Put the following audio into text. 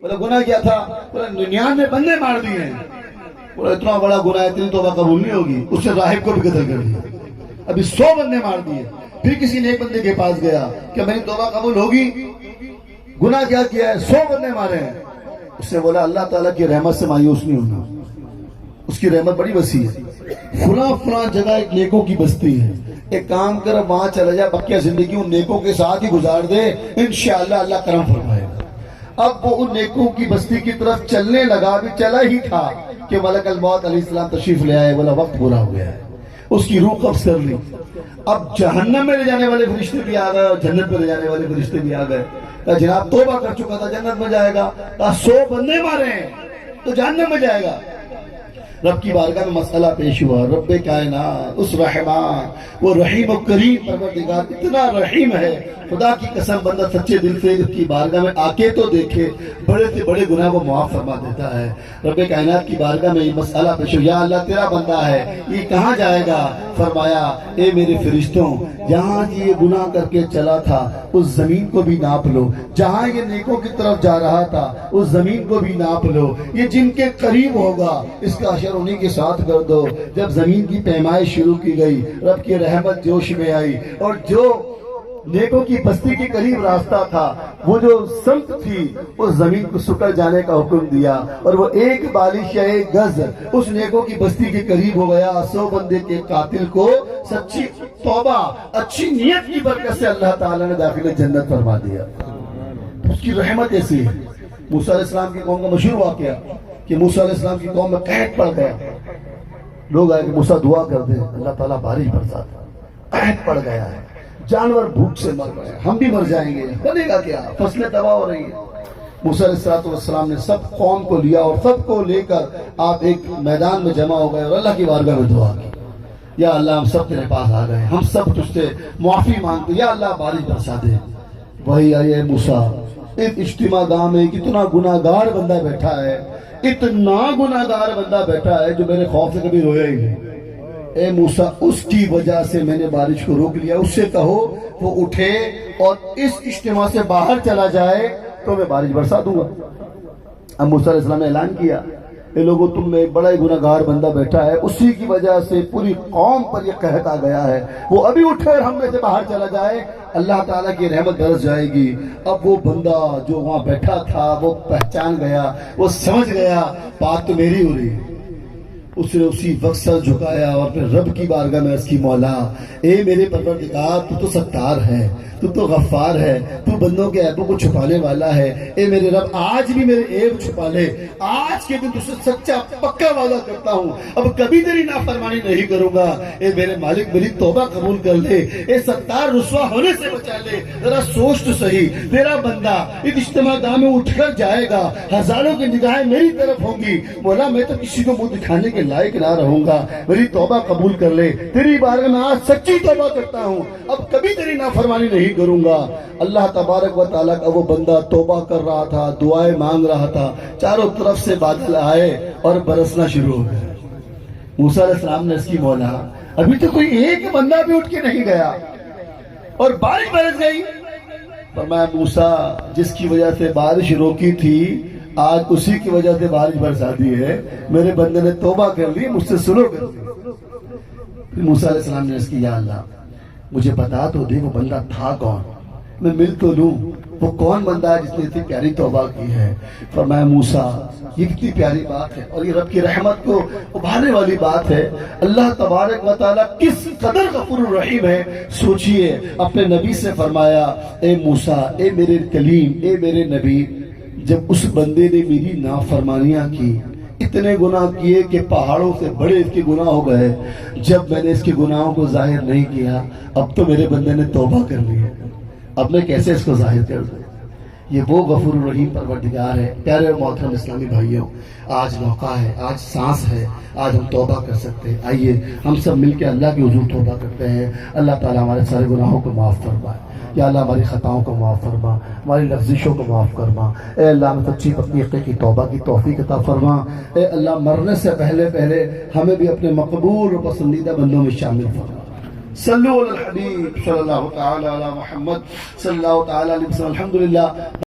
بولا گناہ کیا تھا؟ بولا 99 بندے مار دیے ہیں۔ بولا اتنا بڑا گناہ ہے، اتنی توبہ قبول نہیں ہوگی، اس سے راہب کو بھی قتل کر دیا۔ ابھی 100 بندے مار دیے۔ پھر کسی نے ایک بندے کے پاس گیا کہ میری توبہ قبول ہوگی؟ گناہ کیا کیا ہے؟ 100 بندے مارے ہیں۔ اس نے بولا اللہ تعالیٰ کی رحمت سے مایوس نہیں ہونا، اس کی رحمت بڑی وسیع ہے۔ فلاں جگہ ایک نیکوں کی بستی ہے، ایک کام کر وہاں چلا جا، بقیہ زندگی ان نیکوں کے ساتھ ہی گزار دے، انشاءاللہ اللہ کرم فرمائے گا۔ اب وہ ان نیکوں کی بستی کی طرف چلنے لگا، بھی چلا ہی تھا کہ ملک الموت علیہ السلام تشریف لے آئے۔ بولا وقت پورا ہو گیا ہے، اس کی روح قبض کر لی۔ اب جہنم میں لے جانے والے فرشتے بھی آ گئے اور جنت میں لے جانے والے فرشتے بھی آ گئے۔ کہا جناب توبہ کر چکا تھا، جنت میں جائے گا۔ کہا 100 بندے مارے ہیں تو جہنم میں جائے گا۔ رب کی بارگاہ میں مسئلہ پیش ہوا، رب کائنات اس رحمان، وہ رحیم و کریم پروردگار اتنا رحیم ہے، خدا کی قسم بندہ سچے دل سے اس کی بارگاہ میں آ کے تو دیکھے، بڑے سے بڑے گناہ وہ معاف فرما دیتا ہے۔ رب کائنات کی بارگاہ میں یہ مسئلہ پیش ہوا، یا اللہ تیرا بندہ ہے، یہ کہاں جائے گا؟ فرمایا اے میرے فرشتوں، جہاں یہ گناہ کر کے چلا تھا اس زمین کو بھی ناپ لو، جہاں یہ نیکوں کی طرف جا رہا تھا اس زمین کو بھی ناپ لو، یہ جن کے قریب ہوگا اس کا اشر انہی کے ساتھ کر دو۔ جب زمین کی پیمائش شروع کی گئی، رب کی رحمت جوش میں آئی، اور جو نیکوں کی بستی کے قریب راستہ تھا، وہ جو سمت تھی اس زمین کو سکڑ جانے کا حکم دیا، اور وہ ایک بالش یا ایک گز اس نیکوں کی بستی کے قریب ہو گیا۔ 100 بندے کے قاتل کو سچی توبہ، اچھی نیت کی برکت سے اللہ تعالیٰ نے داخل جنت فرما دیا۔ اس کی رحمت ایسی ہے۔ موسیٰ علیہ السلام کی قوم کا مشہور واقعہ کہ موسیٰ علیہ السلام کی قوم میں قحط پڑ گیا، لوگ آئے کہ موسیٰ دعا کر دیں، اللہ تعالیٰ بارش برساتا، قحط پڑ گیا ہے، جانور بھوک سے مر رہے ہیں، ہم بھی مر جائیں گے، بنے گا کیا، فصلیں تباہ ہو رہی ہیں۔ موسیٰ علیہ السلام نے سب قوم کو لیا اور سب کو لے کر آپ ایک میدان میں جمع ہو گئے اور اللہ کی بارگاہ میں دعا کی، یا اللہ ہم سب تیرے پاس آ گئے، ہم سب تجھ سے معافی مانگتے، یا اللہ بارش برسا دے۔ وہی آئے موسیٰ، ایک اجتماع گاہ میں کتنا گناہگار بندہ بیٹھا ہے، اتنا گناہگار بندہ بیٹھا ہے جو میرے خوف سے کبھی رویا ہی نہیں۔ اے موسیٰ اس کی وجہ سے میں نے بارش کو روک لیا، اس سے کہو وہ اٹھے اور اس اجتماع سے باہر چلا جائے تو میں بارش برسا دوں گا۔ اب موسیٰ علیہ السلام نے اعلان کیا، اے لوگوں تم میں ایک بڑا ہی گناہگار بندہ بیٹھا ہے، اسی کی وجہ سے پوری قوم پر یہ قحط آ گیا ہے، وہ ابھی اٹھے اور ہم میں سے باہر چلا جائے، اللہ تعالیٰ کی رحمت برس جائے گی۔ اب وہ بندہ جو وہاں بیٹھا تھا وہ پہچان گیا، وہ سمجھ گیا بات تو میری ہو رہی ہے۔ اس نے اسی وقت سر جھکایا اور پھر رب کی بارگاہ میں عرض کی، مولا اے میرے پروردگار تو ستار ہے، تو غفار ہے، تو بندوں کے عیبوں کو چھپانے والا ہے، اے میرے رب آج بھی میرے عیب چھپا لے، آج کے دن تجھ سے سچا پکا وعدہ کرتا ہوں اب کبھی تیری نافرمانی نہیں کروں گا، اے میرے مالک میری توبہ قبول کر لے، اے ستار رسوا ہونے سے بچا لے۔ ذرا سوچ تو صحیح، تیرا بندہ اس اجتماع گاہ میں اٹھ کر جائے گا، ہزاروں کی نگاہیں میری طرف ہوں گی، مولا میں تو کسی کو منہ دکھانے کے لائق نہ رہوں گا، میری توبہ قبول کر لے، تیری بارگاہ میں آج سچی توبہ کرتا ہوں، اب کبھی تیری نافرمانی نہیں کروں گا۔ اللہ تبارک و تعالیٰ کا وہ بندہ توبہ کر رہا تھا، دعائیں مانگ رہا تھا، چاروں طرف سے بادل آئے اور برسنا شروع ہو گئے۔ موسیٰ علیہ السلام نے اس کی، مولا ابھی تو کوئی ایک بندہ بھی اٹھ کے نہیں گیا اور بارش برس گئی۔ فرمایا موسیٰ جس کی وجہ سے بارش روکی تھی آج اسی کی وجہ سے بارش برسا دی ہے، میرے بندے نے توبہ کر لی، مجھ سے سلو کر لی۔ پھر موسیٰ علیہ السلام نے اس کی، یا اللہ مجھے بتا تو دے وہ بندہ تھا کون، میں مل تو لوں، وہ کون بندہ ہے جس نے اتنی پیاری توبہ کی ہے۔ فرمایا موسیٰ یہ کتنی پیاری بات ہے اور یہ رب کی رحمت کو ابھارنے والی بات ہے، اللہ تبارک و تعالیٰ کس قدر غفور الرحیم ہے۔ سوچئے اپنے نبی سے فرمایا، اے موسیٰ اے میرے کلیم اے میرے نبی، جب اس بندے نے میری نافرمانیاں کی، اتنے گناہ کیے کہ پہاڑوں سے بڑے اس کے گناہ ہو گئے، جب میں نے اس کے گناہوں کو ظاہر نہیں کیا، اب تو میرے بندے نے توبہ کر لی ہے، اب میں کیسے اس کو ظاہر کر دوں؟ یہ وہ غفور الرحیم پروردگار ہے۔ پیارے اور محترم اسلامی بھائیوں، آج موقع ہے، آج سانس ہے، آج ہم توبہ کر سکتے ہیں۔ آئیے ہم سب مل کے اللہ کے حضور توبہ کرتے ہیں، اللہ تعالیٰ ہمارے سارے گناہوں کو معاف فرمائے۔ یا اللہ ہماری خطاؤں کو معاف فرما، ہماری لفظشوں کو معاف فرما، اے اللہ ہمیں سچی پکی کی توبہ کی توفیق عطا فرما، اے اللہ مرنے سے پہلے ہمیں بھی اپنے مقبول اور پسندیدہ بندوں میں شامل فرما۔ صلو علی الحبیب صلی اللہ تعالی علی محمد صلی اللہ تعالی علیہ وسلم۔ الحمدللہ۔